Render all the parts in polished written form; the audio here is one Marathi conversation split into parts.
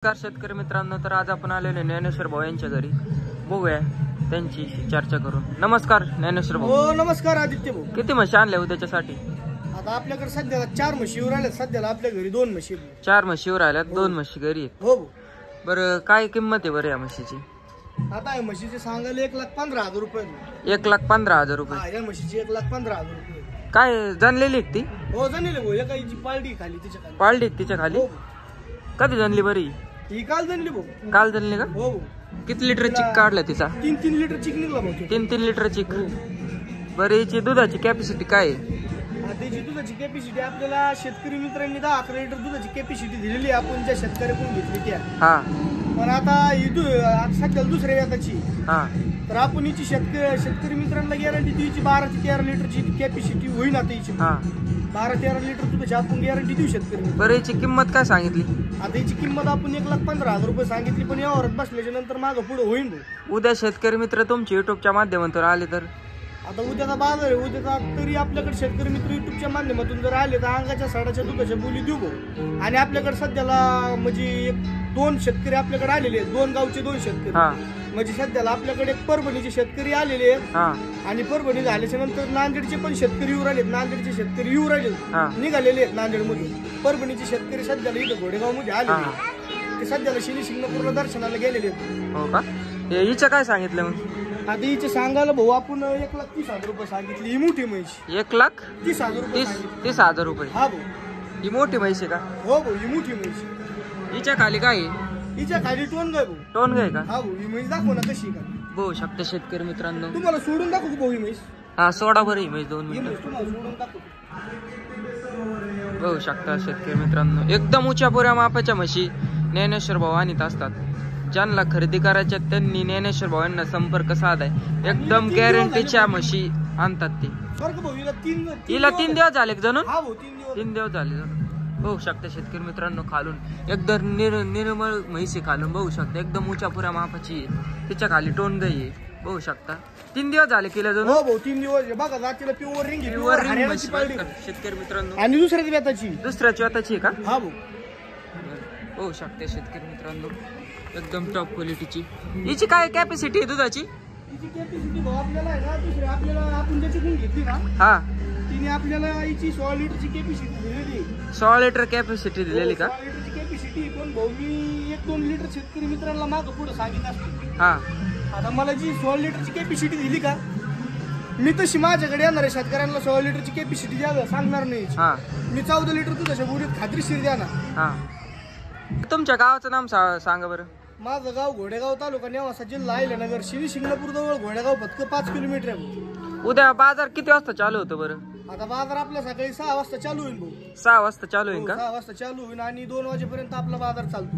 नमस्कार शेतकरी मित्रांनो, तर आज आपण आलेले ज्ञानेश्वर भाऊ यांच्या घरी. बघूया त्यांची चर्चा करून. नमस्कार ज्ञानेश्वर भाऊ. हो नमस्कार आदित्य भाऊ. किती म्हशी आणल्या उद्याच्यासाठी? आता आपल्याकडे सध्याला 4 म्हशी राहिल्यात. सध्याला आपल्या घरी 2 म्हशी. 4 म्हशी राहिल्यात, 2 म्हशी घरी आहेत. हो बरं, काय किंमत आहे बरं या म्हशीची? आता या म्हशीचे सांगायला 1,15,000 रुपये. 1,15,000 रुपये. या म्हशीची 1,15,000 रुपये. काय जनलेली आहे ती? हो जनलेली भाऊ. एका हिची पालडी खाली तिच्या खाली. पाळली तिच्या खाली? हो. कधी जनली बरी? ही काल जनली भाऊ. काल जनली का? हो. किती लिटर चिक काढला तिचा? 3 लिटर चिक निघला भाऊ. 3 लिटर चिक. बरं, हिची दुधाची कॅपॅसिटी काय आहे? त्याची दुधाची कॅपॅसिटी आपल्याला शेतकरी मित्रांनी 10-11 लिटर दुधाची कॅपॅसिटी दिलेली आहे. आपण ज्या शेतकऱ्याकडून घेतली त्या. हा. पण आता ही सध्या दुसऱ्या याची. हा. तर आपण हिची शेतकरी मित्रांना गॅरंटी हिची 12 ते 13 लिटरची कॅपॅसिटी होईल. आता हिची 12-13 लिटर दुधाची आपण गॅरंटी देऊ शेतकरी. बरं, हिची किंमत काय सांगितली? आता हिची किंमत आपण 1,15,000 रुपये सांगितली. पण यावरच बसल्याच्या नंतर मागं पुढे होईल. उद्या शेतकरी मित्र तुमच्या युट्यूबच्या माध्यमातून आले तर? आता उद्याचा बाजार आहे. उद्याचा तरी आपल्याकडे शेतकरी मित्र युट्यूबच्या माध्यमातून जर आले तर अंगाच्या साडाच्या दुधाच्या बोली देऊ भाऊ. आणि आपल्याकडे सध्याला म्हणजे 2 शेतकरी आपल्याकडे आलेले आहेत. 2 गावचे 2 शेतकरी. म्हणजे सध्याला आपल्याकडे एक परभणीचे शेतकरी आलेले आहेत. आणि परभणी झाल्याच्या नंतर नांदेडचे पण शेतकरी येऊ राहिलेत. नांदेडचे शेतकरी येऊ राहिले, निघालेले आहेत नांदेड मधून. परभणीचे शेतकरी सध्याला इथं घोडेगाव मध्ये आले. ते सध्याला शनी शिंगणापूरला दर्शनाला गेलेले आहेत. हो का? हिचं काय सांगितलं मग? आता हिचे सांगायला भाऊ आपण 1,30,000 रुपये सांगितली. ही मोठी म्हैस 1,30,000 रुपये. 30,000 रुपये? हा भाऊ. ही मोठी म्हैस आहे का? हो भाऊ, ही मोठी म्हैस. हिच्या खाली काय आहे? हिच्या खाली टोन गाय भाऊ. टोन गाय का? हा भाऊ. ही म्हैस दाखव ना कशी का. बघू शकता शेतकरी मित्रांनो. तुम्हाला सोडून दाखवू भाऊ ही म्हैस. हा, सोडा बरं ही म्हैस 2 मिनिटं. तुम्हाला सोडून दाखवतो. बघू शकता शेतकरी मित्रांनो, एकदम उंच्या पुऱ्या मापाच्या म्हशी ज्ञानेश्वर भाऊ आणत असतात. ज्यांना खरेदी करायच्या त्यांनी ज्ञानेश्वर भाऊ यांना संपर्क साधाय. एकदम गॅरंटीच्या म्हशी आणतात ते. हिला 3 दिवस झाले जणून. 3 दिवस झाले जणून. बघू शकता शेतकरी मित्रांनो, खालून एकदम निर्मळ म्हैसी खालून बघू शकता. एकदम उंच्या पुऱ्या मापाची. तिच्या खाली टोन गाई आहे. बघू शकता 3 दिवस झाले किला जणून. हो भाऊ, 3 दिवस. बघा जातीला प्युअर रिंग शेतकरी मित्रांनो. आणि दुसऱ्या व्यताची. दुसऱ्याची व्यताची आहे का? हा भाऊ. बघू शकते शेतकरी मित्रांनो, एकदम टॉप क्वालिटीची. हिची काय कॅपॅसिटी आहे दुधाची? हिची कॅपॅसिटी भाऊ आपल्याला आहे ना, दुसऱ्या आपल्याला आपण ज्याच्याकडून घेतली ना, हा, तिने आपल्याला हिची 16 लिटरची कॅपॅसिटी दिलेली. 16 लिटर कॅपॅसिटी दिलेली का? 16 लिटरची कॅपॅसिटी. पण भाऊ मी 1-2 लिटर शेतकरी मित्रांना मागं पुढे सांगितलं असतं. हा. आता मला जी 16 लिटरची कॅपॅसिटी दिली का, मी तशी माझ्याकडे येणार आहे शेतकऱ्यांना 16 लिटरची कॅपॅसिटी द्यावं सांगणार नाही. मी 14 लिटर दुधाच्या बोलीत खात्रीशीर द्या ना. हा. तुमच्या गावाचं नाम सांगा बरं. माझं गाव घोडेगाव, तालुका नेवासा, जिल्हा अहिल्यानगर. शनी शिंगणापूर जवळ घोडेगाव फक्त 5 किलोमीटर आहे. उद्या बाजार किती वाजता चालू होतं बरं? आता बाजार आपल्या सकाळी 6 वाजता चालू होईल भाऊ. 6 वाजता चालू होईल का? 6 वाजता चालू होईल आणि 2 वाजेपर्यंत आपला बाजार चालतो.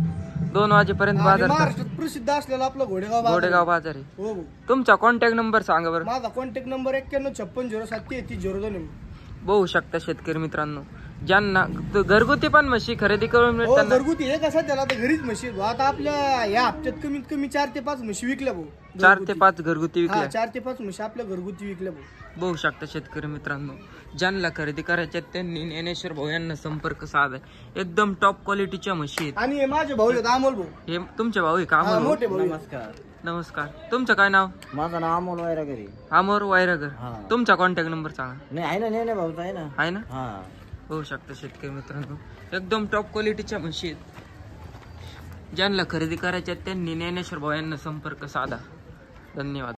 2 वाजेपर्यंत बाजार. महाराष्ट्रात प्रसिद्ध असलेला आपला घोडेगाव बाजार आहे. हो भाऊ. तुमचा कॉन्टॅक्ट नंबर सांगा बरं. माझा कॉन्टॅक्ट नंबर 9156073302. बघू शकता शेतकरी मित्रांनो, ज्यांना घरगुती पण म्हशी खरेदी करून मिळतात. घरगुती हे कसं त्याला आता घरीच म्हशी. आता आपल्या या हप्त्यात कमीत कमी 4 ते 5 म्हशी विकल्या भाऊ. 4 ते 5 घरगुती विकल्या. 4 ते 5 म्हशी आपल्या घरगुती विकल्या भाऊ. बघू शकता शेतकरी मित्रांनो, ज्यांना खरेदी करायच्या त्यांनी ज्ञानेश्वर भाऊ यांना संपर्क साधाय. एकदम टॉप क्वालिटीच्या म्हशी आहेत. आणि हे माझे भाऊ आहेत अमोल भाऊ. हे तुमचे भाऊ आहे का? अमोल मोठे भाऊ. नमस्कार. तुमचं काय नाव? माझं नाव अमोल वायरागर. अमोल वायरागर. तुमचा कॉन्टॅक्ट नंबर सांगा. नाही आहे ना, नेने भाऊ आहे ना. आहे ना? बघू शकता शेतकरी मित्रांनो, एकदम टॉप क्वालिटीच्या म्हशी आहेत. ज्यांना खरेदी करायच्या त्यांनी ज्ञानेश्वर भाऊ यांना संपर्क साधा. धन्यवाद.